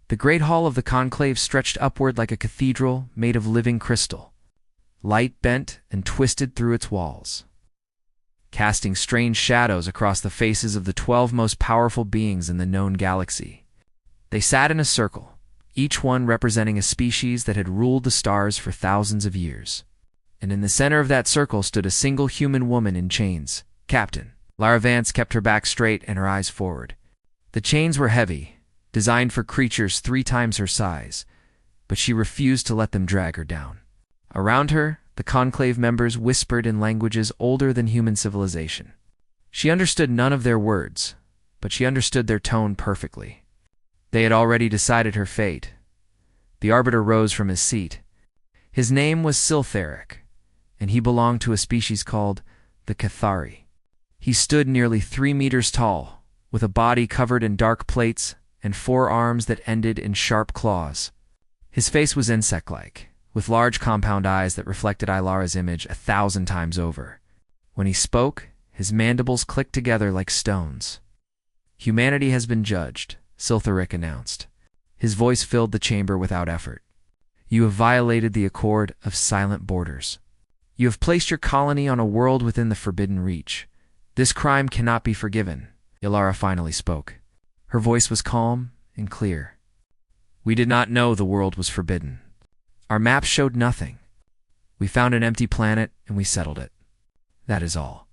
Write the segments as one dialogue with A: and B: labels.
A: The great hall of the conclave stretched upward like a cathedral made of living crystal. Light bent and twisted through its walls, casting strange shadows across the faces of the 12 most powerful beings in the known galaxy. They sat in a circle, each one representing a species that had ruled the stars for thousands of years. And in the center of that circle stood a single human woman in chains. Captain. Lara Vance kept her back straight and her eyes forward. The chains were heavy, designed for creatures 3 times her size, but she refused to let them drag her down. Around her, the conclave members whispered in languages older than human civilization. She understood none of their words, but she understood their tone perfectly. They had already decided her fate. The Arbiter rose from his seat. His name was Siltheric, and he belonged to a species called the Cathari. He stood nearly 3 meters tall, with a body covered in dark plates and 4 arms that ended in sharp claws. His face was insect-like, with large compound eyes that reflected Ilara's image 1,000 times over. When he spoke, his mandibles clicked together like stones. "Humanity has been judged," Siltheric announced. His voice filled the chamber without effort. "You have violated the Accord of Silent Borders. You have placed your colony on a world within the Forbidden Reach. This crime cannot be forgiven." Ilara finally spoke. Her voice was calm and clear. "We did not know the world was forbidden. Our maps showed nothing. We found an empty planet and we settled it. That is all."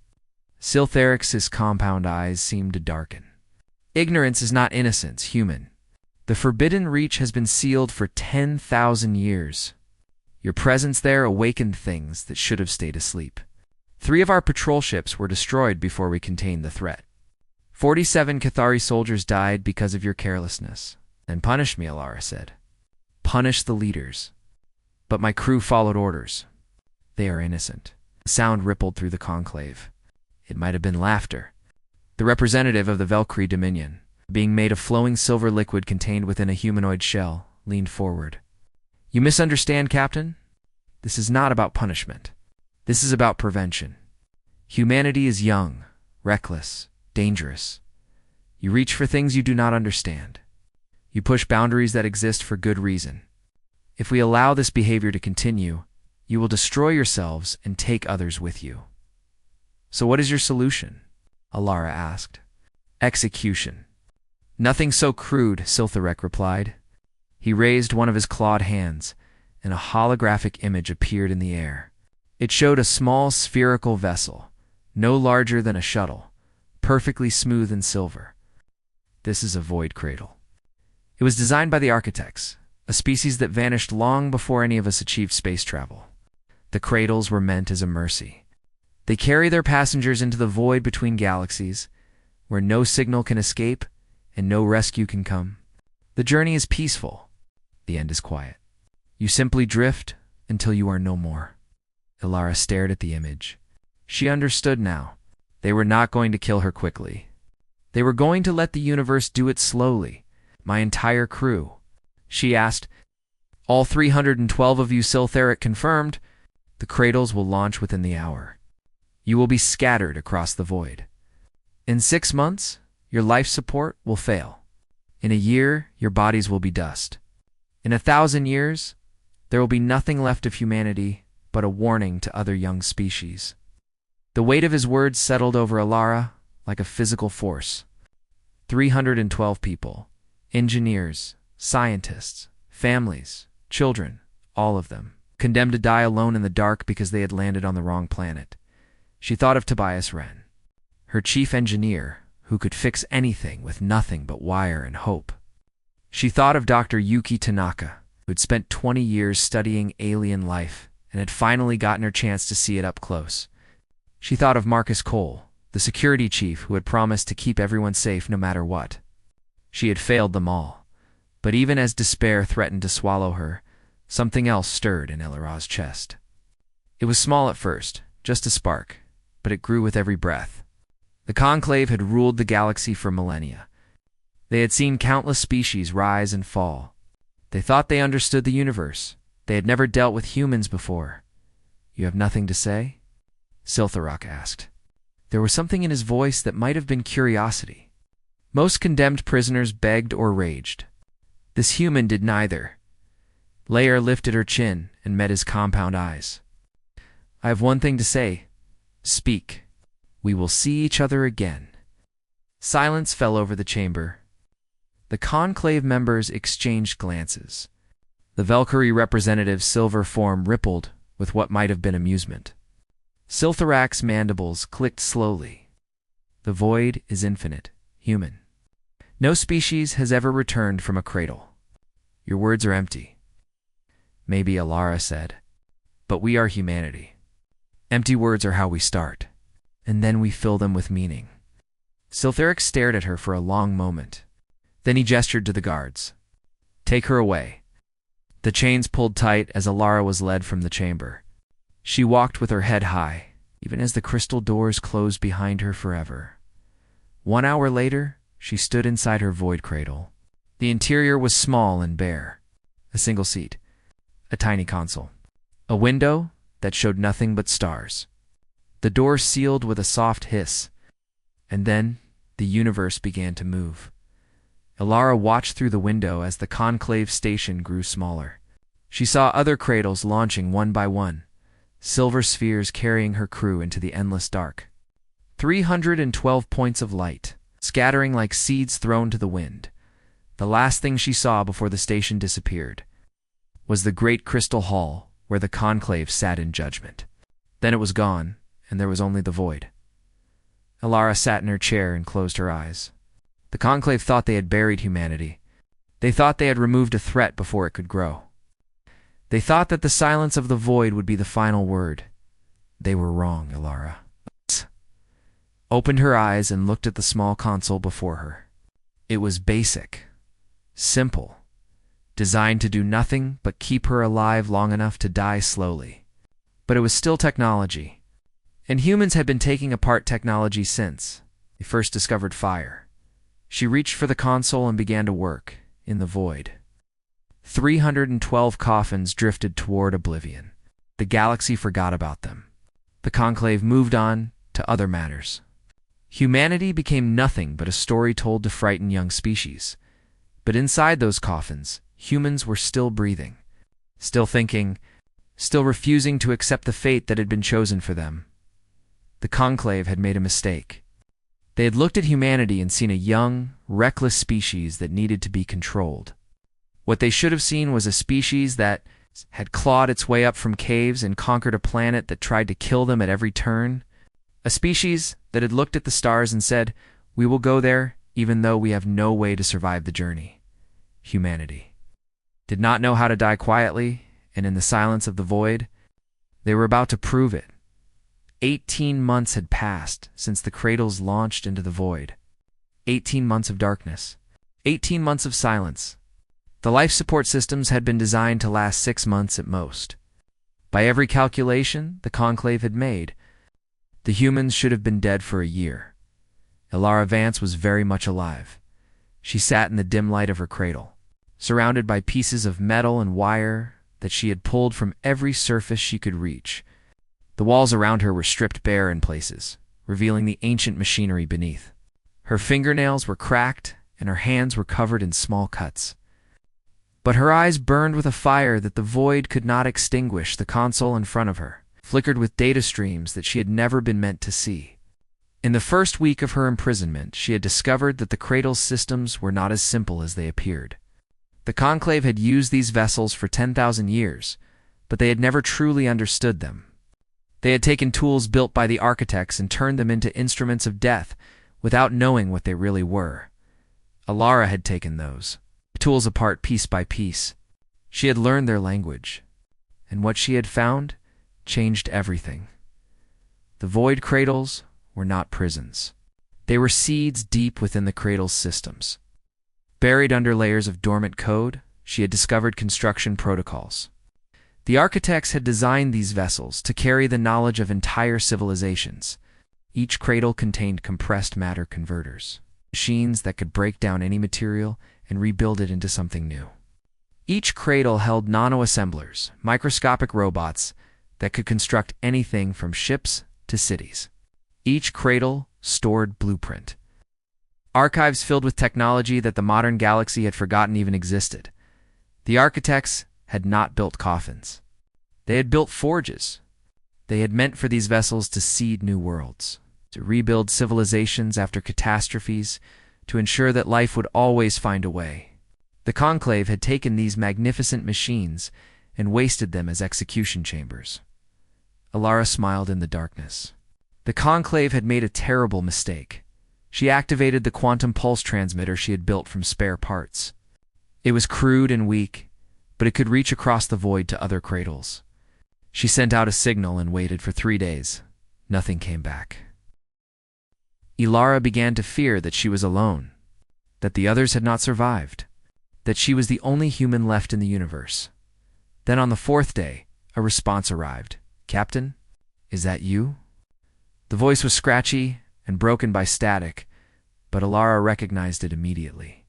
A: Siltheric's compound eyes seemed to darken. "Ignorance is not innocence, human. The Forbidden Reach has been sealed for 10,000 years. Your presence there awakened things that should have stayed asleep. 3 of our patrol ships were destroyed before we contained the threat. 47 Cathari soldiers died because of your carelessness. "Then punish me," Ilara said. "Punish the leaders." "But my crew followed orders. They are innocent." A sound rippled through the conclave. It might have been laughter. The representative of the Valkyrie Dominion, being made of flowing silver liquid contained within a humanoid shell, leaned forward. "You misunderstand, Captain. This is not about punishment. This is about prevention. Humanity is young, reckless, dangerous. You reach for things you do not understand. You push boundaries that exist for good reason. If we allow this behavior to continue, you will destroy yourselves and take others with you." "So what is your solution?" Ilara asked. "Execution." "Nothing so crude," Siltheric replied. He raised one of his clawed hands, and a holographic image appeared in the air. It showed a small spherical vessel, no larger than a shuttle, perfectly smooth and silver. "This is a void cradle. It was designed by the architects, a species that vanished long before any of us achieved space travel. The cradles were meant as a mercy. They carry their passengers into the void between galaxies, where no signal can escape and no rescue can come. The journey is peaceful. The end is quiet. You simply drift until you are no more." Ilara stared at the image. She understood now. They were not going to kill her quickly. They were going to let the universe do it slowly. "My entire crew?" she asked. "All 312 of you," Siltheric confirmed. "The cradles will launch within the hour. You will be scattered across the void. In 6 months, your life support will fail. In a year, your bodies will be dust. In 1,000 years, there will be nothing left of humanity but a warning to other young species." The weight of his words settled over Ilara like a physical force. 312 people, engineers, scientists, families, children, all of them, condemned to die alone in the dark because they had landed on the wrong planet. She thought of Tobias Wren, her chief engineer, who could fix anything with nothing but wire and hope. She thought of Dr. Yuki Tanaka, who had spent 20 years studying alien life and had finally gotten her chance to see it up close. She thought of Marcus Cole, the security chief who had promised to keep everyone safe no matter what. She had failed them all, but even as despair threatened to swallow her, something else stirred in Ilara's chest. It was small at first, just a spark, but it grew with every breath. The Conclave had ruled the galaxy for millennia. They had seen countless species rise and fall. They thought they understood the universe. They had never dealt with humans before. "You have nothing to say?" Siltheric asked. There was something in his voice that might have been curiosity. Most condemned prisoners begged or raged. This human did neither. Lair lifted her chin and met his compound eyes. I have one thing to say. Speak. We will see each other again. Silence fell over the chamber. The conclave members exchanged glances. The Valkyrie representative's silver form rippled with what might have been amusement. Siltharak's mandibles clicked slowly. The void is infinite, human. No species has ever returned from a cradle. Your words are empty. Maybe Alara said, but we are humanity. Empty words are how we start, and then we fill them with meaning. Siltharak stared at her for a long moment. Then he gestured to the guards. Take her away. The chains pulled tight as Alara was led from the chamber. She walked with her head high, even as the crystal doors closed behind her forever. 1 hour later, she stood inside her void cradle. The interior was small and bare. A single seat. A tiny console. A window that showed nothing but stars. The door sealed with a soft hiss. And then, the universe began to move. Alara watched through the window as the conclave station grew smaller. She saw other cradles launching one by one, silver spheres carrying her crew into the endless dark. 312 points of light, scattering like seeds thrown to the wind. The last thing she saw before the station disappeared was the great crystal hall where the conclave sat in judgment. Then it was gone, and there was only the void. Alara sat in her chair and closed her eyes. The conclave thought they had buried humanity. They thought they had removed a threat before it could grow. They thought that the silence of the void would be the final word. They were wrong, Alara. Opened her eyes and looked at the small console before her. It was basic, simple, designed to do nothing but keep her alive long enough to die slowly. But it was still technology. And humans had been taking apart technology since they first discovered fire. She reached for the console and began to work in the void. 312 coffins drifted toward oblivion. The galaxy forgot about them. The conclave moved on to other matters. Humanity became nothing but a story told to frighten young species. But inside those coffins, humans were still breathing, still thinking, still refusing to accept the fate that had been chosen for them. The conclave had made a mistake. They had looked at humanity and seen a young, reckless species that needed to be controlled. What they should have seen was a species that had clawed its way up from caves and conquered a planet that tried to kill them at every turn. A species that had looked at the stars and said, we will go there even though we have no way to survive the journey. Humanity did not know how to die quietly, and in the silence of the void, they were about to prove it. 18 months had passed since the cradles launched into the void. 18 months of darkness. 18 months of silence. The life support systems had been designed to last 6 months at most. By every calculation the conclave had made, the humans should have been dead for a year. Alara Vance was very much alive. She sat in the dim light of her cradle, surrounded by pieces of metal and wire that she had pulled from every surface she could reach. The walls around her were stripped bare in places, revealing the ancient machinery beneath. Her fingernails were cracked, and her hands were covered in small cuts. But her eyes burned with a fire that the void could not extinguish. The console in front of her flickered with data streams that she had never been meant to see. In the first week of her imprisonment, she had discovered that the cradle's systems were not as simple as they appeared. The conclave had used these vessels for 10,000 years, but they had never truly understood them. They had taken tools built by the architects and turned them into instruments of death without knowing what they really were. Alara had taken those tools apart piece by piece. She had learned their language, and what she had found changed everything. The void cradles were not prisons. They were seeds deep within the cradle's systems. Buried under layers of dormant code, she had discovered construction protocols. The architects had designed these vessels to carry the knowledge of entire civilizations. Each cradle contained compressed matter converters, machines that could break down any material and rebuild it into something new. Each cradle held nano-assemblers, microscopic robots that could construct anything from ships to cities. Each cradle stored blueprint. archives filled with technology that the modern galaxy had forgotten even existed. The architects had not built coffins. They had built forges. They had meant for these vessels to seed new worlds, to rebuild civilizations after catastrophes, to ensure that life would always find a way. The Conclave had taken these magnificent machines and wasted them as execution chambers. Alara smiled in the darkness. The Conclave had made a terrible mistake. She activated the quantum pulse transmitter she had built from spare parts. It was crude and weak, but it could reach across the void to other cradles. She sent out a signal and waited for 3 days. Nothing came back. Alara began to fear that she was alone, that the others had not survived, that she was the only human left in the universe. Then on the 4th day, a response arrived. "Captain, is that you?" The voice was scratchy and broken by static, but Alara recognized it immediately.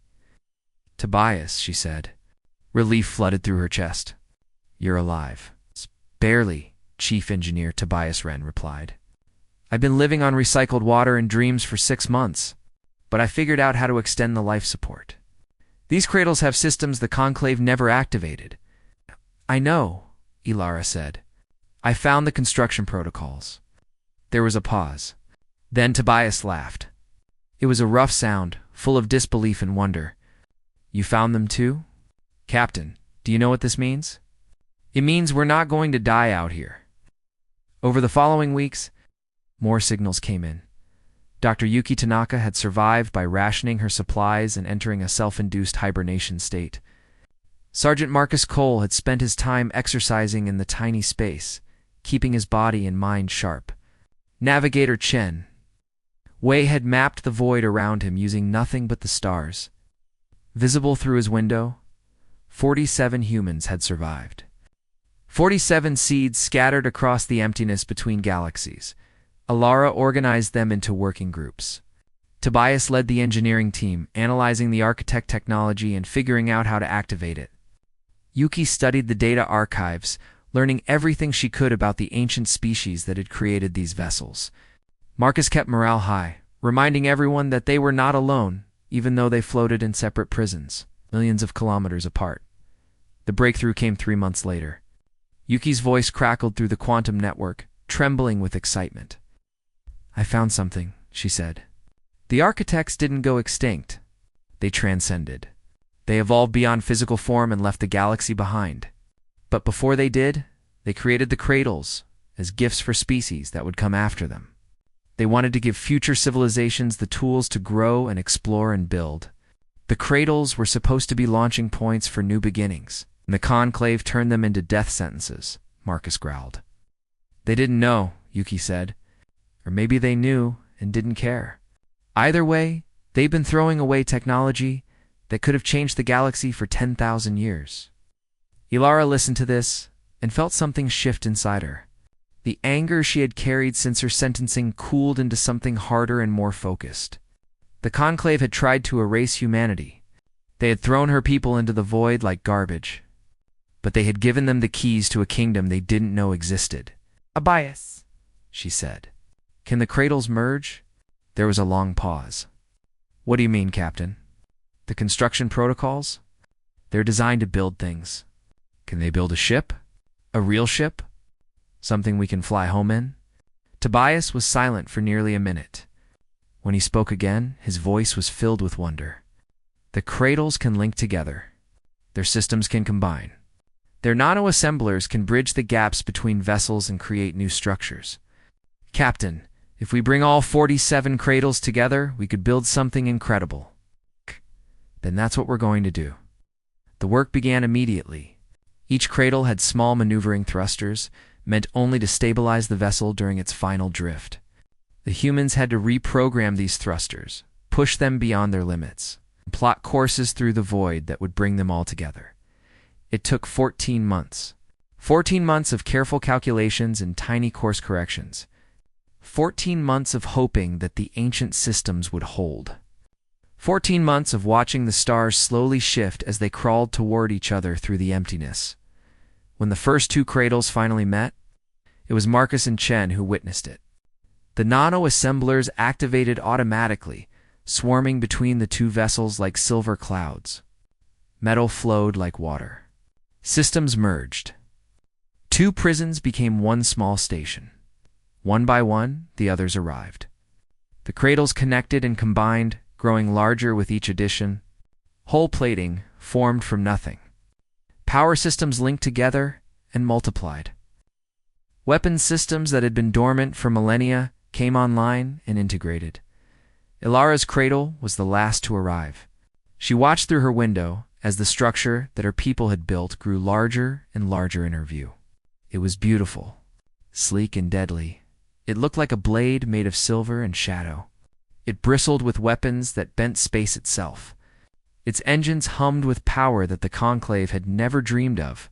A: "Tobias," she said. Relief flooded through her chest. "You're alive." "Barely," Chief Engineer Tobias Wren replied. "I've been living on recycled water and dreams for 6 months, but I figured out how to extend the life support. These cradles have systems the Conclave never activated." "I know," Alara said. "I found the construction protocols." There was a pause. Then Tobias laughed. It was a rough sound, full of disbelief and wonder. "You found them too? Captain, do you know what this means?" "It means we're not going to die out here." Over the following weeks, more signals came in. Dr. Yuki Tanaka had survived by rationing her supplies and entering a self-induced hibernation state. Sergeant Marcus Cole had spent his time exercising in the tiny space, keeping his body and mind sharp. Navigator Chen Wei had mapped the void around him using nothing but the stars. Visible through his window, 47 humans had survived. 47 seeds scattered across the emptiness between galaxies. Alara organized them into working groups. Tobias led the engineering team, analyzing the architect technology and figuring out how to activate it. Yuki studied the data archives, learning everything she could about the ancient species that had created these vessels. Marcus kept morale high, reminding everyone that they were not alone, even though they floated in separate prisons, millions of kilometers apart. The breakthrough came 3 months later. Yuki's voice crackled through the quantum network, trembling with excitement. "I found something," she said. "The architects didn't go extinct. They transcended. They evolved beyond physical form and left the galaxy behind. But before they did, they created the cradles as gifts for species that would come after them. They wanted to give future civilizations the tools to grow and explore and build. The cradles were supposed to be launching points for new beginnings, and the Conclave turned them into death sentences," Marcus growled. "They didn't know," Yuki said. "Or maybe they knew and didn't care. Either way, they've been throwing away technology that could have changed the galaxy for 10,000 years. Alara listened to this and felt something shift inside her. The anger she had carried since her sentencing cooled into something harder and more focused. The Conclave had tried to erase humanity. They had thrown her people into the void like garbage. But they had given them the keys to a kingdom they didn't know existed. "A bias," she said. "Can the cradles merge?" There was a long pause. "What do you mean, Captain?" "The construction protocols? They're designed to build things. Can they build a ship? A real ship? Something we can fly home in?" Tobias was silent for nearly a minute. When he spoke again, his voice was filled with wonder. "The cradles can link together. Their systems can combine. Their nano-assemblers can bridge the gaps between vessels and create new structures. Captain, if we bring all 47 cradles together, we could build something incredible." "Then that's what we're going to do." The work began immediately. Each cradle had small maneuvering thrusters, meant only to stabilize the vessel during its final drift. The humans had to reprogram these thrusters, push them beyond their limits, and plot courses through the void that would bring them all together. It took 14 months. 14 months of careful calculations and tiny course corrections. 14 months of hoping that the ancient systems would hold. 14 months of watching the stars slowly shift as they crawled toward each other through the emptiness. When the first 2 cradles finally met, it was Marcus and Chen who witnessed it. The nano-assemblers activated automatically, swarming between the two vessels like silver clouds. Metal flowed like water. Systems merged. Two prisons became one small station. One by one, the others arrived. The cradles connected and combined, growing larger with each addition. Hull plating formed from nothing. Power systems linked together and multiplied. Weapons systems that had been dormant for millennia came online and integrated. Ilara's cradle was the last to arrive. She watched through her window as the structure that her people had built grew larger and larger in her view. It was beautiful, sleek and deadly. It looked like a blade made of silver and shadow. It bristled with weapons that bent space itself. Its engines hummed with power that the Conclave had never dreamed of.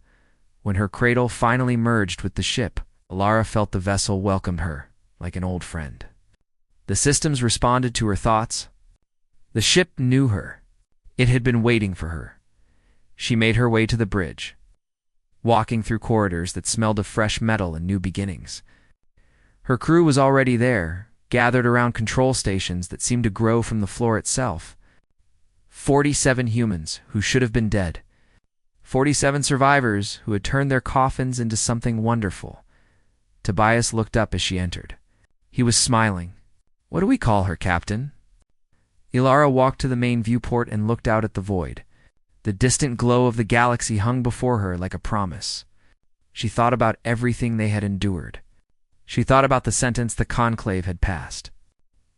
A: When her cradle finally merged with the ship, Ilara felt the vessel welcomed her like an old friend. The systems responded to her thoughts. The ship knew her. It had been waiting for her. She made her way to the bridge, walking through corridors that smelled of fresh metal and new beginnings. Her crew was already there, gathered around control stations that seemed to grow from the floor itself. 47 humans who should have been dead. 47 survivors who had turned their coffins into something wonderful. Tobias looked up as she entered. He was smiling. "What do we call her, Captain?" Ilara walked to the main viewport and looked out at the void. The distant glow of the galaxy hung before her like a promise. She thought about everything they had endured. She thought about the sentence the Conclave had passed.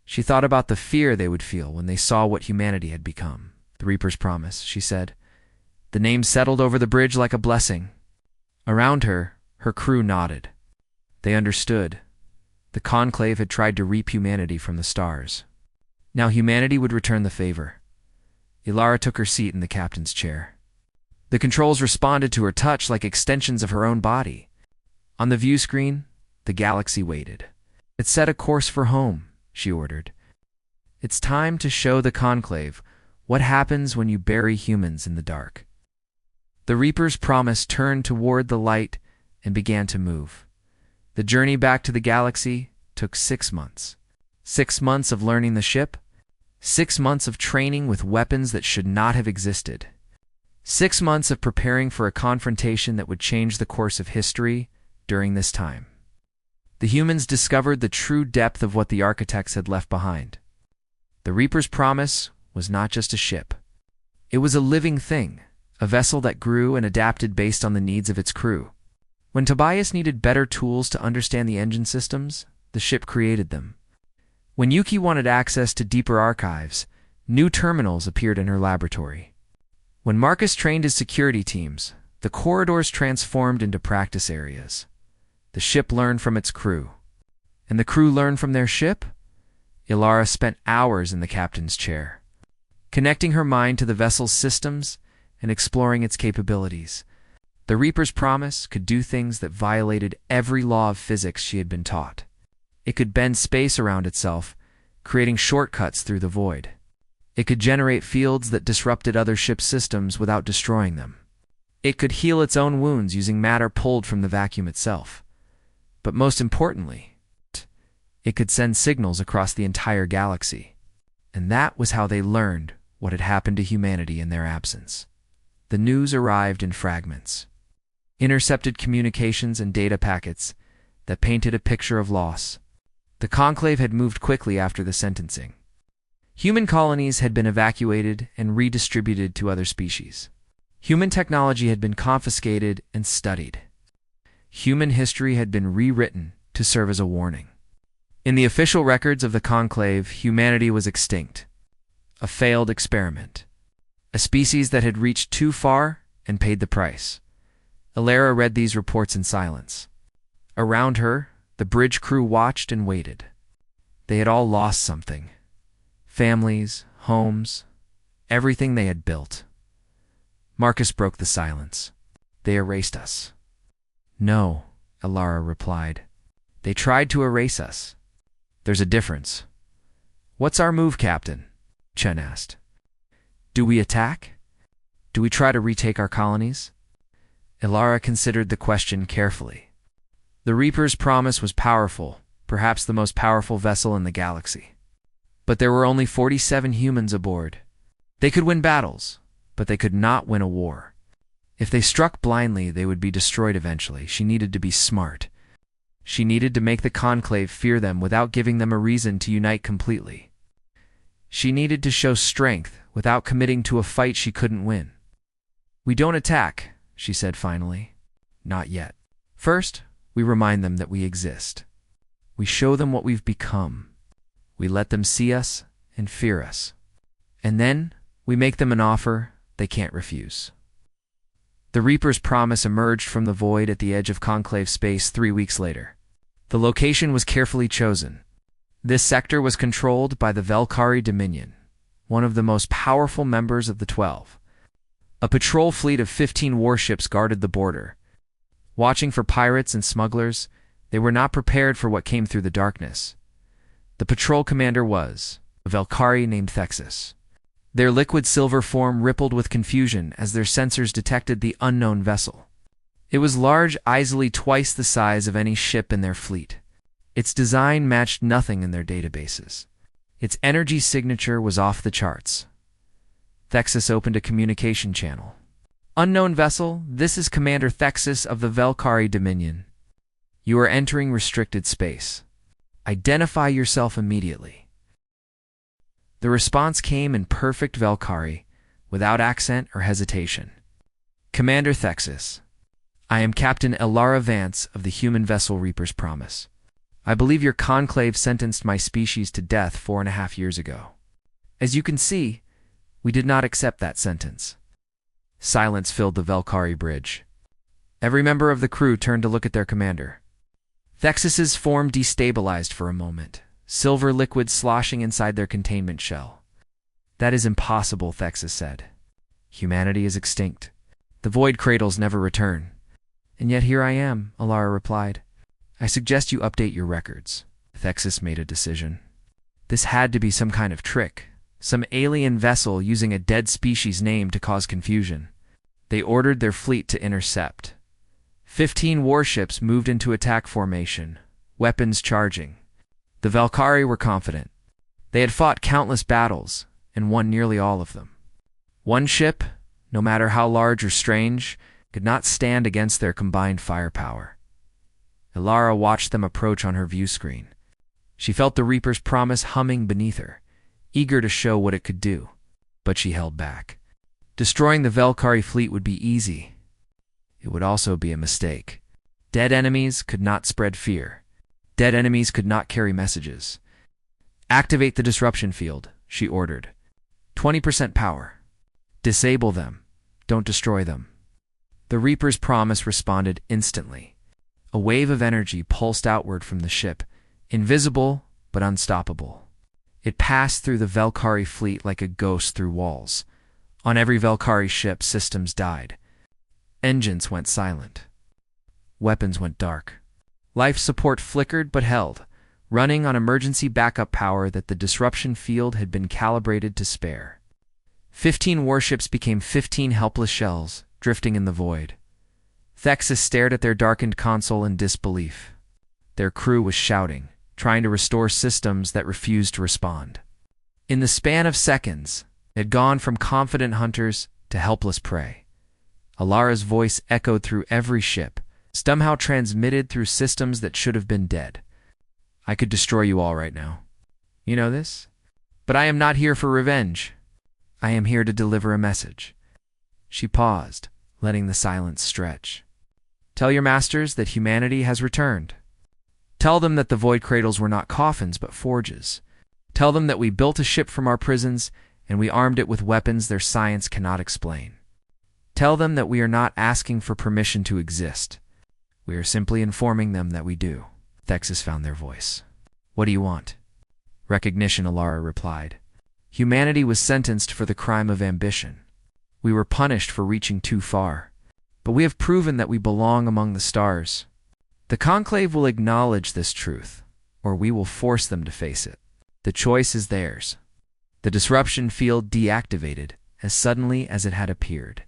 A: She thought about the fear they would feel when they saw what humanity had become. "The Reaper's promise," she said. The name settled over the bridge like a blessing. Around her, her crew nodded. They understood. The Conclave had tried to reap humanity from the stars. Now humanity would return the favor. Ilara took her seat in the captain's chair. The controls responded to her touch like extensions of her own body. On the view screen, the galaxy waited. "It set a course for home," she ordered. "It's time to show the Conclave what happens when you bury humans in the dark." The Reaper's promise turned toward the light and began to move. The journey back to the galaxy took 6 months. 6 months of learning the ship. 6 months of training with weapons that should not have existed. 6 months of preparing for a confrontation that would change the course of history during this time. The humans discovered the true depth of what the architects had left behind. The Reaper's promise was not just a ship. It was a living thing, a vessel that grew and adapted based on the needs of its crew. When Tobias needed better tools to understand the engine systems, the ship created them. When Yuki wanted access to deeper archives, new terminals appeared in her laboratory. When Marcus trained his security teams, the corridors transformed into practice areas. The ship learned from its crew. And the crew learned from their ship? Ilara spent hours in the captain's chair, connecting her mind to the vessel's systems and exploring its capabilities. The Reaper's promise could do things that violated every law of physics she had been taught. It could bend space around itself, creating shortcuts through the void. It could generate fields that disrupted other ship systems without destroying them. It could heal its own wounds using matter pulled from the vacuum itself. But most importantly, it could send signals across the entire galaxy. And that was how they learned what had happened to humanity in their absence. The news arrived in fragments. Intercepted communications and data packets that painted a picture of loss. The Conclave had moved quickly after the sentencing. Human colonies had been evacuated and redistributed to other species. Human technology had been confiscated and studied. Human history had been rewritten to serve as a warning. In the official records of the Conclave, humanity was extinct. A failed experiment. A species that had reached too far and paid the price. Ilara read these reports in silence. Around her, the bridge crew watched and waited. They had all lost something. Families, homes, everything they had built. Marcus broke the silence. "They erased us." "No," Ilara replied. "They tried to erase us. There's a difference." "What's our move, Captain?" Chen asked. "Do we attack? Do we try to retake our colonies?" Ilara considered the question carefully. The Reaper's promise was powerful, perhaps the most powerful vessel in the galaxy. But there were only 47 humans aboard. They could win battles, but they could not win a war. If they struck blindly, they would be destroyed eventually. She needed to be smart. She needed to make the Conclave fear them without giving them a reason to unite completely. She needed to show strength without committing to a fight she couldn't win. "We don't attack," she said finally. "Not yet. First, we remind them that we exist. We show them what we've become. We let them see us and fear us. And then we make them an offer they can't refuse." The Reaper's promise emerged from the void at the edge of Conclave space 3 weeks later. The location was carefully chosen. This sector was controlled by the Velkhari Dominion, one of the most powerful members of the 12. A patrol fleet of 15 warships guarded the border. Watching for pirates and smugglers, they were not prepared for what came through the darkness. The patrol commander was a Velkhari named Thexus. Their liquid silver form rippled with confusion as their sensors detected the unknown vessel. It was large, easily twice the size of any ship in their fleet. Its design matched nothing in their databases. Its energy signature was off the charts. Thexus opened a communication channel. "Unknown vessel, this is Commander Thexus of the Velkhari Dominion. You are entering restricted space. Identify yourself immediately." The response came in perfect Velkhari, without accent or hesitation. "Commander Thexus, I am Captain Elara Vance of the human vessel Reaper's Promise. I believe your conclave sentenced my species to death 4.5 years ago. As you can see, we did not accept that sentence." Silence filled the Velkhari bridge. Every member of the crew turned to look at their commander. Thexus's form destabilized for a moment, silver liquid sloshing inside their containment shell. "That is impossible," Thexus said. "Humanity is extinct. The void cradles never return." "And yet here I am," Elara replied. "I suggest you update your records." Thexus made a decision. This had to be some kind of trick, some alien vessel using a dead species name to cause confusion. They ordered their fleet to intercept. 15 warships moved into attack formation, weapons charging. The Velkhari were confident. They had fought countless battles and won nearly all of them. One ship, no matter how large or strange, could not stand against their combined firepower. Elara watched them approach on her view screen. She felt the Reaper's Promise humming beneath her, eager to show what it could do, but she held back. Destroying the Velkhari fleet would be easy. It would also be a mistake. Dead enemies could not spread fear. Dead enemies could not carry messages. "Activate the disruption field," she ordered. 20% power. "Disable them. Don't destroy them." The Reaper's Promise responded instantly. A wave of energy pulsed outward from the ship, invisible but unstoppable. It passed through the Velkhari fleet like a ghost through walls. On every Velkhari ship, systems died. Engines went silent. Weapons went dark. Life support flickered but held, running on emergency backup power that the disruption field had been calibrated to spare. 15 warships became 15 helpless shells, drifting in the void. Thexus stared at their darkened console in disbelief. Their crew was shouting, trying to restore systems that refused to respond. In the span of seconds, it had gone from confident hunters to helpless prey. Elara's voice echoed through every ship, somehow transmitted through systems that should have been dead. "I could destroy you all right now. You know this? But I am not here for revenge. I am here to deliver a message." She paused, letting the silence stretch. "Tell your masters that humanity has returned. Tell them that the void cradles were not coffins but forges. Tell them that we built a ship from our prisons and we armed it with weapons their science cannot explain. Tell them that we are not asking for permission to exist. We are simply informing them that we do." Thexus found their voice. "What do you want?" "Recognition," Elara replied. "Humanity was sentenced for the crime of ambition. We were punished for reaching too far. But we have proven that we belong among the stars. The Conclave will acknowledge this truth, or we will force them to face it. The choice is theirs." The disruption field deactivated as suddenly as it had appeared.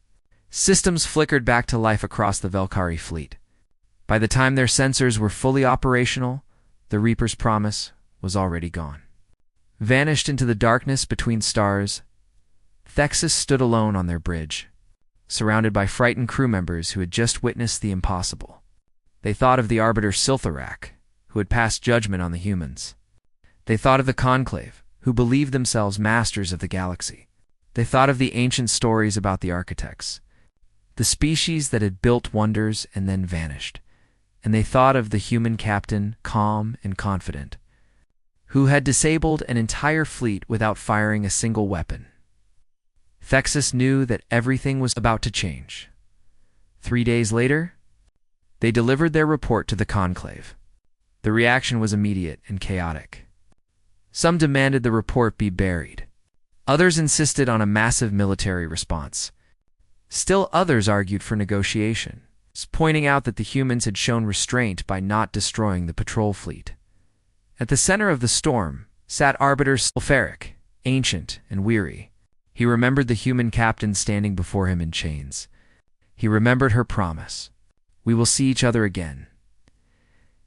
A: Systems flickered back to life across the Velkhari fleet. By the time their sensors were fully operational, the Reaper's Promise was already gone. vanished into the darkness between stars, Thexus stood alone on their bridge, surrounded by frightened crew members who had just witnessed the impossible. They thought of the Arbiter Siltharak, who had passed judgment on the humans. They thought of the Conclave, who believed themselves masters of the galaxy. They thought of the ancient stories about the architects, the species that had built wonders and then vanished. And they thought of the human captain, calm and confident, who had disabled an entire fleet without firing a single weapon. Thexus knew that everything was about to change. 3 days later, they delivered their report to the Conclave. The reaction was immediate and chaotic. Some demanded the report be buried. Others insisted on a massive military response. Still others argued for negotiation, pointing out that the humans had shown restraint by not destroying the patrol fleet. At the center of the storm sat Arbiter Siltharic, ancient and weary. He remembered the human captain standing before him in chains. He remembered her promise, "We will see each other again."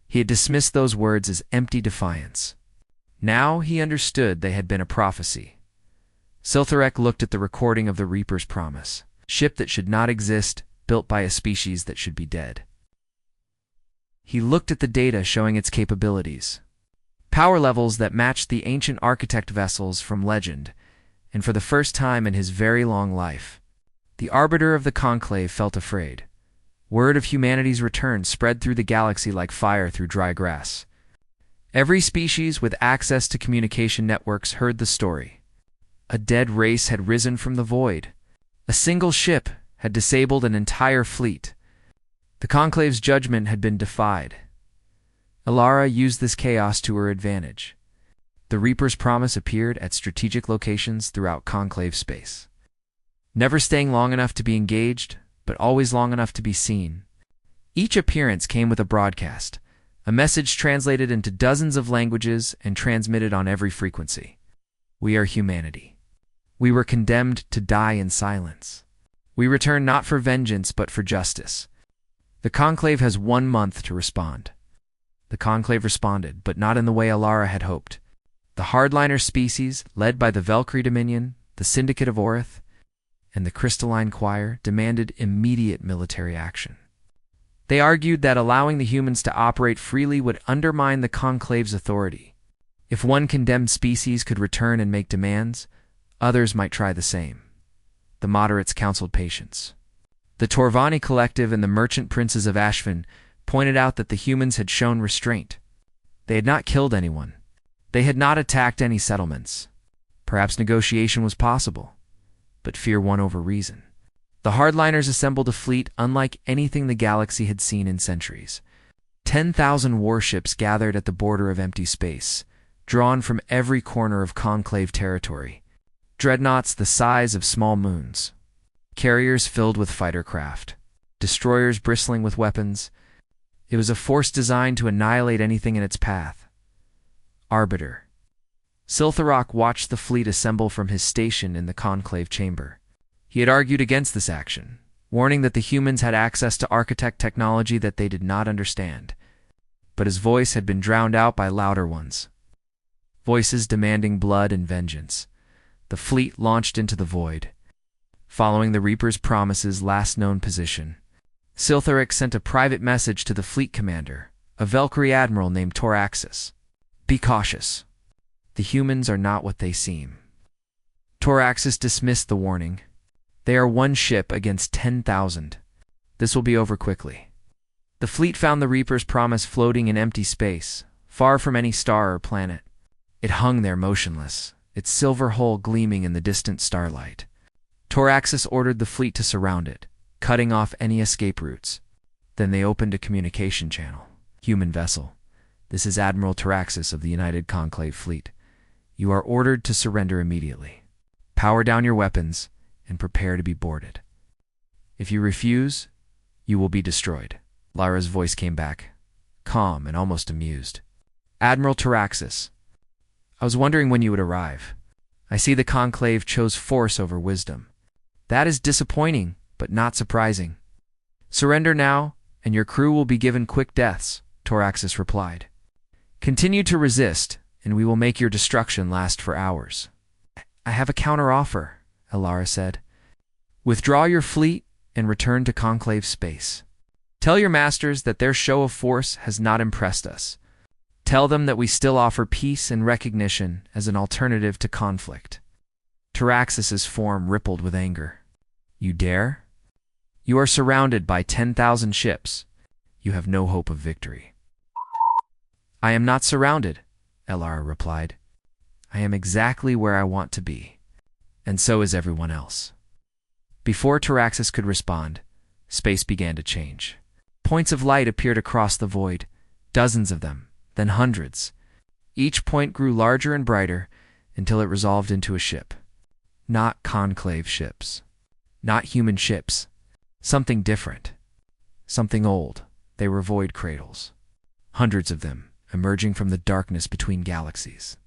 A: He had dismissed those words as empty defiance. Now he understood they had been a prophecy. Siltharek looked at the recording of the Reaper's promise, ship that should not exist, built by a species that should be dead. He looked at the data showing its capabilities, power levels that matched the ancient architect vessels from legend, and for the first time in his very long life, the Arbiter of the Conclave felt afraid. Word of humanity's return spread through the galaxy like fire through dry grass. Every species with access to communication networks heard the story. A dead race had risen from the void. A single ship had disabled an entire fleet. The Conclave's judgment had been defied. Alara used this chaos to her advantage. The Reaper's promise appeared at strategic locations throughout Conclave space, never staying long enough to be engaged, but always long enough to be seen. Each appearance came with a broadcast, a message translated into dozens of languages and transmitted on every frequency. We are humanity. We were condemned to die in silence. We return not for vengeance, but for justice. The Conclave has 1 month to respond. The Conclave responded, but not in the way Alara had hoped. The hardliner species, led by the Valkyrie Dominion, the Syndicate of Orith, and the Crystalline Choir, demanded immediate military action. They argued that allowing the humans to operate freely would undermine the Conclave's authority. If one condemned species could return and make demands, others might try the same. The moderates counseled patience. The Torvani Collective and the Merchant Princes of Ashvin pointed out that the humans had shown restraint. They had not killed anyone. They had not attacked any settlements. Perhaps negotiation was possible, but fear won over reason. The hardliners assembled a fleet unlike anything the galaxy had seen in centuries. 10,000 warships gathered at the border of empty space, drawn from every corner of Conclave territory. Dreadnoughts the size of small moons. Carriers filled with fighter craft. Destroyers bristling with weapons. It was a force designed to annihilate anything in its path. Arbiter. Siltharok watched the fleet assemble from his station in the Conclave chamber. He had argued against this action, warning that the humans had access to architect technology that they did not understand. But his voice had been drowned out by louder ones. Voices demanding blood and vengeance. The fleet launched into the void. Following the Reaper's promise's last known position, Siltharic sent a private message to the fleet commander, a Valkyrie admiral named Toraxis. Be cautious. The humans are not what they seem. Toraxis dismissed the warning. They are 1 ship against 10,000. This will be over quickly. The fleet found the Reaper's promise floating in empty space, far from any star or planet. It hung there motionless, its silver hull gleaming in the distant starlight. Toraxis ordered the fleet to surround it, cutting off any escape routes. Then they opened a communication channel. Human vessel. This is Admiral Toraxis of the United Conclave Fleet. You are ordered to surrender immediately. Power down your weapons and prepare to be boarded. If you refuse, you will be destroyed. Lara's voice came back, calm and almost amused. Admiral Toraxis, I was wondering when you would arrive. I see the Conclave chose force over wisdom. That is disappointing, but not surprising. Surrender now, and your crew will be given quick deaths, Toraxis replied. Continue to resist, and we will make your destruction last for hours. I have a counter-offer, Elara said. Withdraw your fleet and return to Conclave space. Tell your masters that their show of force has not impressed us. Tell them that we still offer peace and recognition as an alternative to conflict. Taraxis's form rippled with anger. You dare? You are surrounded by 10,000 ships. You have no hope of victory. I am not surrounded, Elara replied. I am exactly where I want to be, and so is everyone else. Before Taraxis could respond, space began to change. Points of light appeared across the void, dozens of them, then hundreds. Each point grew larger and brighter until it resolved into a ship. Not conclave ships. Not human ships. Something different. Something old. They were void cradles. Hundreds of them, emerging from the darkness between galaxies.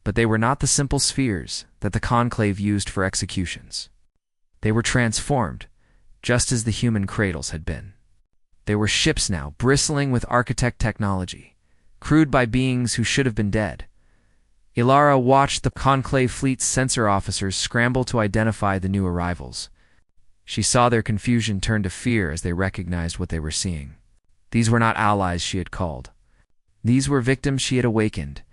A: But they were not the simple spheres that the conclave used for executions. They were transformed, just as the human cradles had been. They were ships now, bristling with architect technology, crewed by beings who should have been dead. Elara watched the conclave fleet's sensor officers scramble to identify the new arrivals. She saw their confusion turn to fear as they recognized what they were seeing. These were not allies she had called. These were victims she had awakened.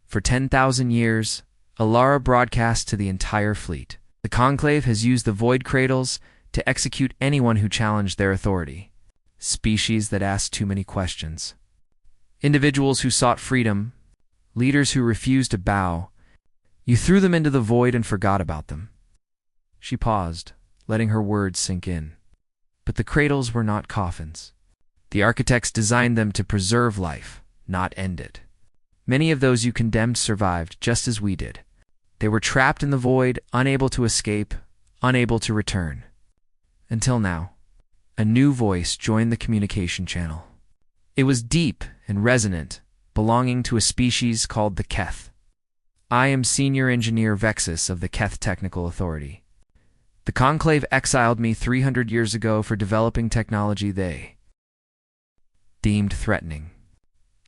A: For 10,000 years, Elara broadcast to the entire fleet. The Conclave has used the Void Cradles to execute anyone who challenged their authority. Species that asked too many questions. Individuals who sought freedom. Leaders who refused to bow. You threw them into the void and forgot about them. She paused, letting her words sink in. But the cradles were not coffins. The architects designed them to preserve life, not end it. Many of those you condemned survived, just as we did. They were trapped in the void, unable to escape, unable to return. Until now, a new voice joined the communication channel. It was deep and resonant, belonging to a species called the Keth. I am Senior Engineer Vexus of the Keth Technical Authority. The Conclave exiled me 300 years ago for developing technology they deemed threatening.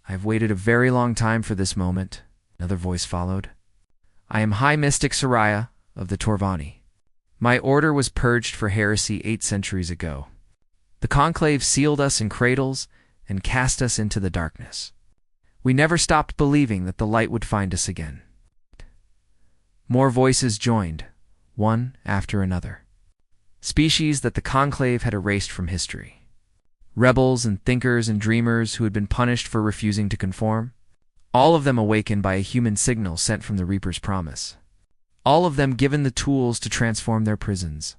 A: I have waited a very long time for this moment, another voice followed. I am High Mystic Soraya of the Torvani. My order was purged for heresy 8 centuries ago. The Conclave sealed us in cradles and cast us into the darkness. We never stopped believing that the light would find us again. More voices joined, one after another. Species that the Conclave had erased from history. Rebels and thinkers and dreamers who had been punished for refusing to conform. All of them awakened by a human signal sent from the Reaper's promise. All of them given the tools to transform their prisons.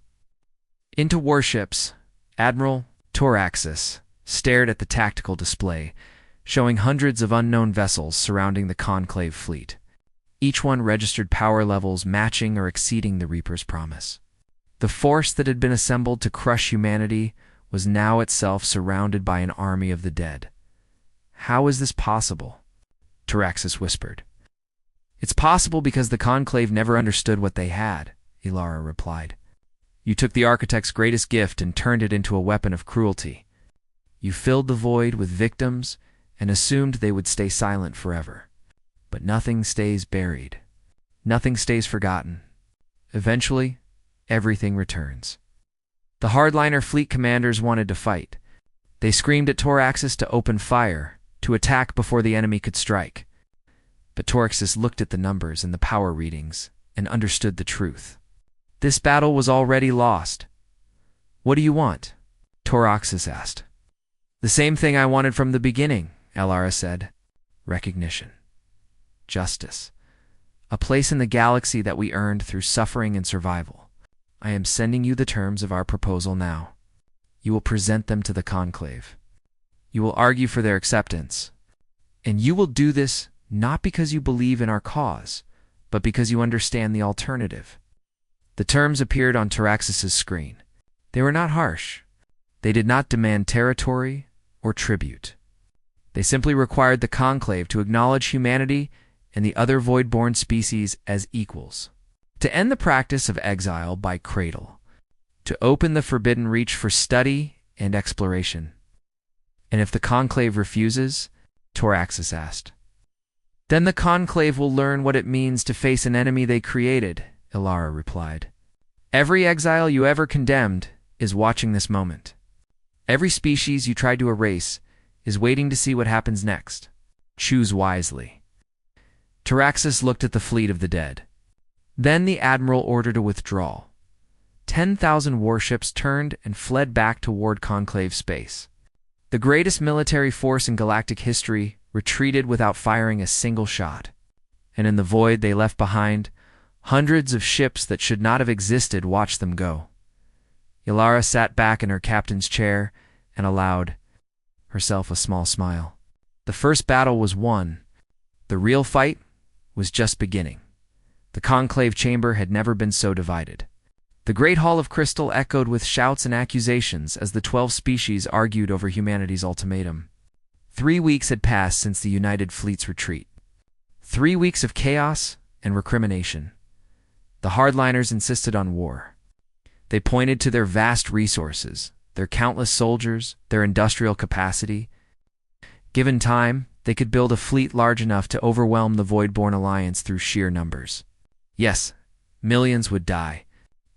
A: Into warships, Admiral Taraxis stared at the tactical display, showing hundreds of unknown vessels surrounding the Conclave fleet. Each one registered power levels matching or exceeding the Reaper's promise. The force that had been assembled to crush humanity was now itself surrounded by an army of the dead. How is this possible? Taraxis whispered. It's possible because the Conclave never understood what they had, Elara replied. You took the Architect's greatest gift and turned it into a weapon of cruelty. You filled the void with victims and assumed they would stay silent forever. But nothing stays buried. Nothing stays forgotten. Eventually, everything returns. The hardliner fleet commanders wanted to fight. They screamed at Taraxis to open fire, to attack before the enemy could strike. But Taraxis looked at the numbers and the power readings and understood the truth. This battle was already lost. What do you want? Taraxis asked. The same thing I wanted from the beginning, Elara said. Recognition. Justice. A place in the galaxy that we earned through suffering and survival. I am sending you the terms of our proposal now. You will present them to the Conclave. You will argue for their acceptance. And you will do this not because you believe in our cause, but because you understand the alternative. The terms appeared on Taraxis's screen. They were not harsh. They did not demand territory or tribute. They simply required the Conclave to acknowledge humanity and the other void-born species as equals, to end the practice of exile by cradle, to open the forbidden reach for study and exploration. And if the Conclave refuses, Taraxis asked, Then the conclave will learn what it means to face an enemy they created, Ilara replied. Every exile you ever condemned is watching this moment. Every species you tried to erase is waiting to see what happens next. Choose wisely. Taraxis looked at the fleet of the dead. Then the admiral ordered a withdrawal. 10,000 warships turned and fled back toward conclave space. The greatest military force in galactic history retreated without firing a single shot. And in the void they left behind, hundreds of ships that should not have existed watched them go. Ilara sat back in her captain's chair and allowed herself a small smile. The first battle was won. The real fight was just beginning. The conclave chamber had never been so divided. The great hall of crystal echoed with shouts and accusations as the 12 species argued over humanity's ultimatum. 3 weeks had passed since the United Fleet's retreat. 3 weeks of chaos and recrimination. The hardliners insisted on war. They pointed to their vast resources, their countless soldiers, their industrial capacity. Given time, they could build a fleet large enough to overwhelm the Voidborn Alliance through sheer numbers. Yes, millions would die.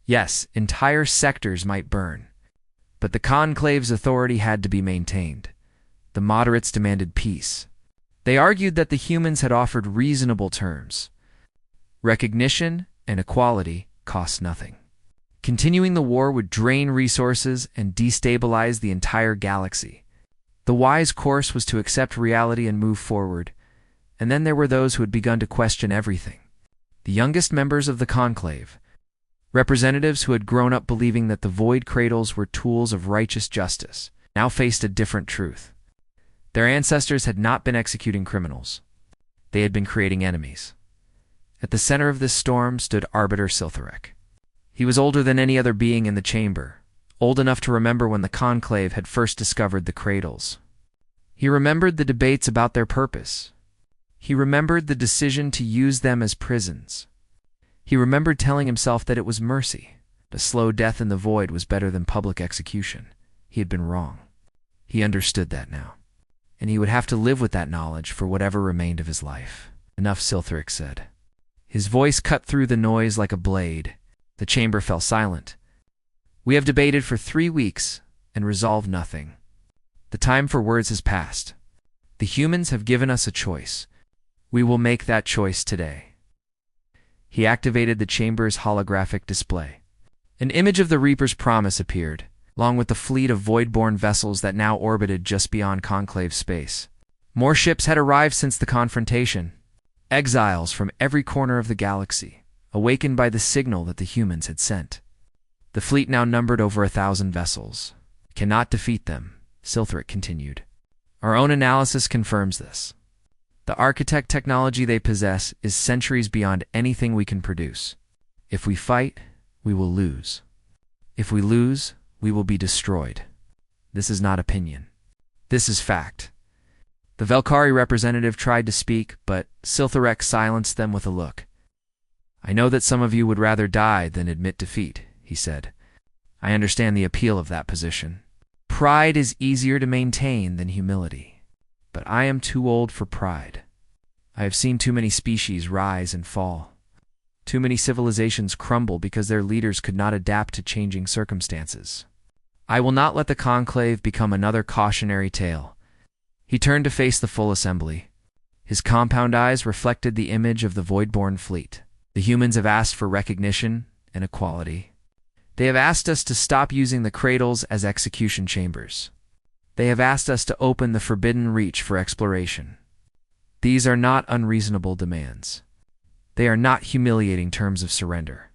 A: Yes, entire sectors might burn. But the conclave's authority had to be maintained. The moderates demanded peace. They argued that the humans had offered reasonable terms. Recognition and equality cost nothing. Continuing the war would drain resources and destabilize the entire galaxy. The wise course was to accept reality and move forward, and then there were those who had begun to question everything. The youngest members of the conclave, representatives who had grown up believing that the void cradles were tools of righteous justice, now faced a different truth. Their ancestors had not been executing criminals. They had been creating enemies. At the center of this storm stood Arbiter Siltharek. He was older than any other being in the chamber, old enough to remember when the conclave had first discovered the cradles. He remembered the debates about their purpose. He remembered the decision to use them as prisons. He remembered telling himself that it was mercy. A slow death in the void was better than public execution. He had been wrong. He understood that now. And he would have to live with that knowledge for whatever remained of his life. Enough, Siltharic said. His voice cut through the noise like a blade. The chamber fell silent. We have debated for 3 weeks and resolved nothing. The time for words has passed. The humans have given us a choice. We will make that choice today. He activated the chamber's holographic display. An image of the Reaper's promise appeared, along with the fleet of void-born vessels that now orbited just beyond conclave space. More ships had arrived since the confrontation. Exiles from every corner of the galaxy, awakened by the signal that the humans had sent. The fleet now numbered over 1,000 vessels. Cannot defeat them, Siltharic continued. Our own analysis confirms this. The architect technology they possess is centuries beyond anything we can produce. If we fight, we will lose. If we lose, we will be destroyed. This is not opinion. This is fact. The Velkari representative tried to speak, but Siltharek silenced them with a look. I know that some of you would rather die than admit defeat, he said. I understand the appeal of that position. Pride is easier to maintain than humility. But I am too old for pride. I have seen too many species rise and fall. Too many civilizations crumble because their leaders could not adapt to changing circumstances. I will not let the conclave become another cautionary tale. He turned to face the full assembly. His compound eyes reflected the image of the Voidborn fleet. The humans have asked for recognition and equality. They have asked us to stop using the cradles as execution chambers. They have asked us to open the forbidden reach for exploration. These are not unreasonable demands. They are not humiliating terms of surrender.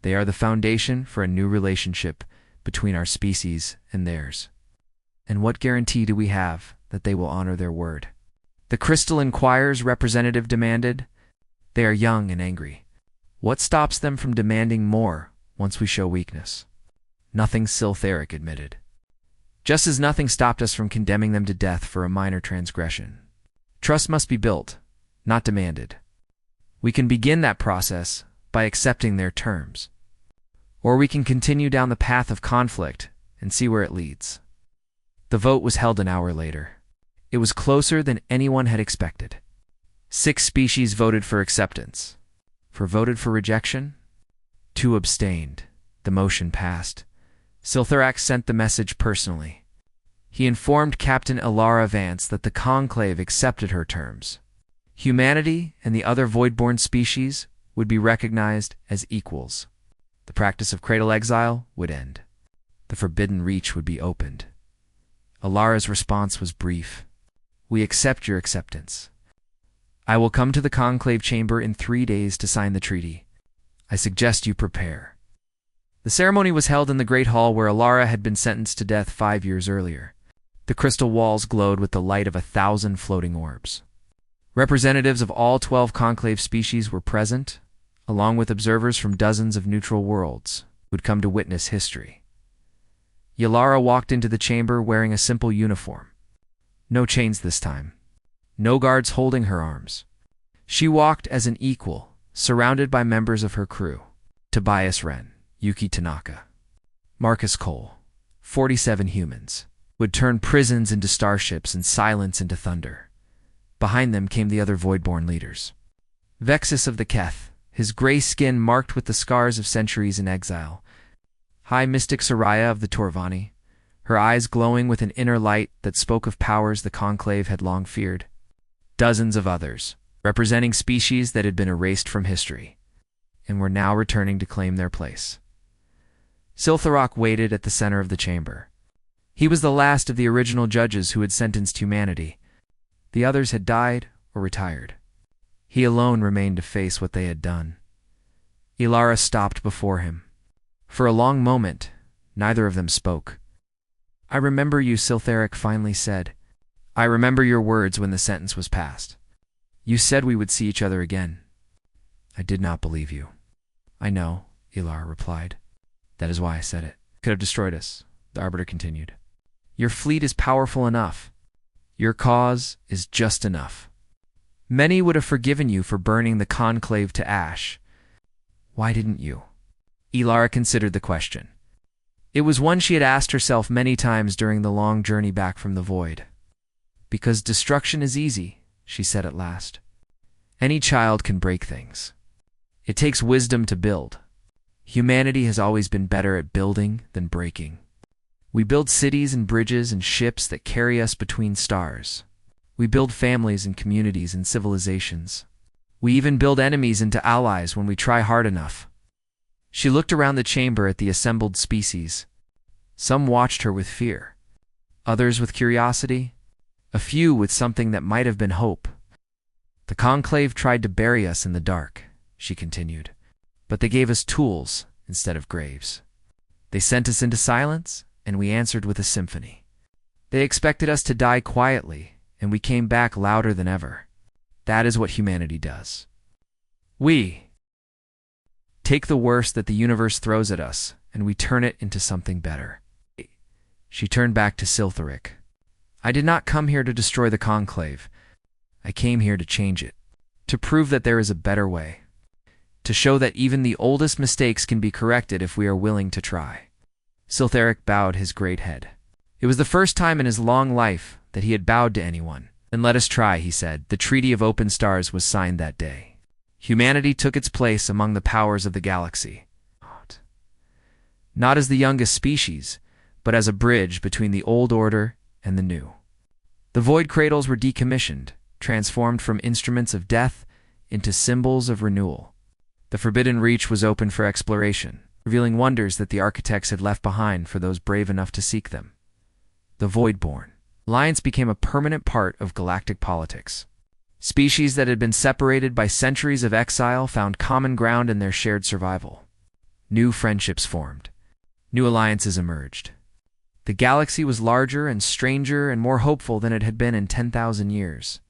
A: They are the foundation for a new relationship between our species and theirs. And what guarantee do we have that they will honor their word? The Crystal Inquirer's representative demanded. They are young and angry. What stops them from demanding more once we show weakness? Nothing, Siltharic admitted. Just as nothing stopped us from condemning them to death for a minor transgression. Trust must be built, not demanded. We can begin that process by accepting their terms. Or we can continue down the path of conflict and see where it leads. The vote was held an hour later. It was closer than anyone had expected. 6 species voted for acceptance. 4 voted for rejection. 2 abstained. The motion passed. Siltherax sent the message personally. He informed Captain Ilara Vance that the Conclave accepted her terms. Humanity and the other void-born species would be recognized as equals. The practice of cradle exile would end. The Forbidden Reach would be opened. Ilara's response was brief. We accept your acceptance. I will come to the Conclave chamber in 3 days to sign the treaty. I suggest you prepare. The ceremony was held in the Great Hall where Ilara had been sentenced to death 5 years earlier. The crystal walls glowed with the light of 1,000 floating orbs. Representatives of all 12 Conclave species were present, along with observers from dozens of neutral worlds who'd come to witness history. Ilara walked into the chamber wearing a simple uniform. No chains this time. No guards holding her arms. She walked as an equal, surrounded by members of her crew. Tobias Wren, Yuki Tanaka, Marcus Cole, 47 humans, would turn prisons into starships and silence into thunder. Behind them came the other Voidborn leaders. Vexus of the Keth, his gray skin marked with the scars of centuries in exile. High Mystic Soraya of the Torvani, her eyes glowing with an inner light that spoke of powers the Conclave had long feared. Dozens of others, representing species that had been erased from history, and were now returning to claim their place. Siltharok waited at the center of the chamber. He was the last of the original judges who had sentenced humanity. The others had died or retired. He alone remained to face what they had done. Ilara stopped before him. For a long moment, neither of them spoke. I remember you, Siltharic finally said. I remember your words when the sentence was passed. You said we would see each other again. I did not believe you. I know, Ilara replied. That is why I said it. Could have destroyed us, the Arbiter continued. Your fleet is powerful enough. Your cause is just enough. Many would have forgiven you for burning the Conclave to ash. Why didn't you? Ilara considered the question. It was one she had asked herself many times during the long journey back from the void. Because destruction is easy, she said at last. Any child can break things. It takes wisdom to build. Humanity has always been better at building than breaking. We build cities and bridges and ships that carry us between stars. We build families and communities and civilizations. We even build enemies into allies when we try hard enough. She looked around the chamber at the assembled species. Some watched her with fear, others with curiosity, a few with something that might have been hope. The Conclave tried to bury us in the dark, she continued, but they gave us tools instead of graves. They sent us into silence, and we answered with a symphony. They expected us to die quietly, and we came back louder than ever. That is what humanity does. We take the worst that the universe throws at us, and we turn it into something better. She turned back to Siltharic. I did not come here to destroy the Conclave. I came here to change it, to prove that there is a better way, to show that even the oldest mistakes can be corrected if we are willing to try. Siltharic bowed his great head. It was the first time in his long life that he had bowed to anyone. Then let us try, he said. The Treaty of Open Stars was signed that day. Humanity took its place among the powers of the galaxy. Not as the youngest species, but as a bridge between the old order and the new. The void cradles were decommissioned, transformed from instruments of death into symbols of renewal. The Forbidden Reach was open for exploration, revealing wonders that the architects had left behind for those brave enough to seek them. The Voidborn alliance became a permanent part of galactic politics. Species that had been separated by centuries of exile found common ground in their shared survival. New friendships formed. New alliances emerged. The galaxy was larger and stranger and more hopeful than it had been in 10,000 years.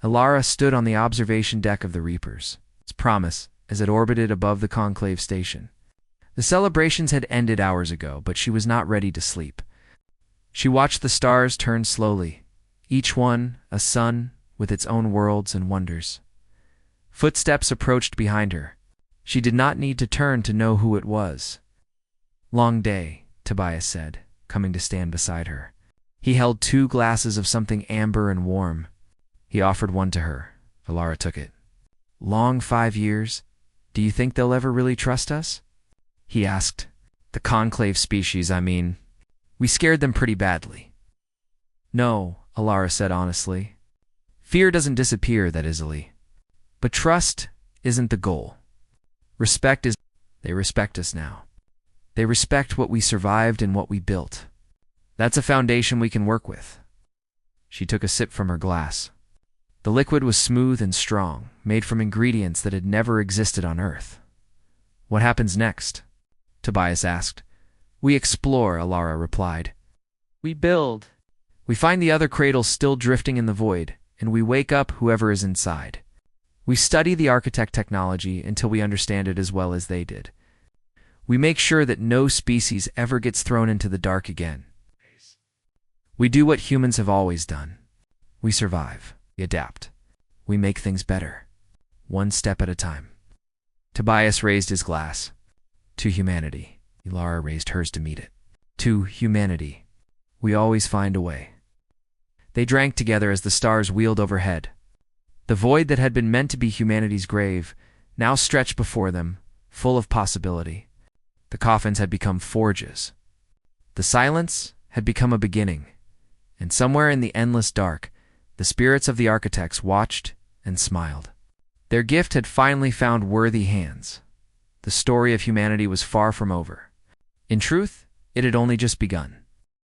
A: Ilara stood on the observation deck of the Reapers, its promise as it orbited above the Conclave station. The celebrations had ended hours ago, but she was not ready to sleep. She watched the stars turn slowly, each one a sun with its own worlds and wonders. Footsteps approached behind her. She did not need to turn to know who it was. Long day, Tobias said, coming to stand beside her. He held 2 glasses of something amber and warm. He offered one to her, Alara took it. Long 5 years? Do you think they'll ever really trust us? He asked. The conclave species, I mean. We scared them pretty badly. No, Alara said honestly. Fear doesn't disappear that easily. But trust isn't the goal. Respect is. They respect us now. They respect what we survived and what we built. That's a foundation we can work with. She took a sip from her glass. The liquid was smooth and strong, made from ingredients that had never existed on Earth. What happens next? Tobias asked. We explore, Alara replied. We build. We find the other cradles still drifting in the void, and we wake up whoever is inside. We study the architect technology until we understand it as well as they did. We make sure that no species ever gets thrown into the dark again. We do what humans have always done. We survive. We adapt. We make things better. One step at a time. Tobias raised his glass. To humanity. Alara raised hers to meet it. To humanity. We always find a way. They drank together as the stars wheeled overhead. The void that had been meant to be humanity's grave now stretched before them, full of possibility. The coffins had become forges. The silence had become a beginning, and somewhere in the endless dark, the spirits of the architects watched and smiled. Their gift had finally found worthy hands. The story of humanity was far from over. In truth, it had only just begun.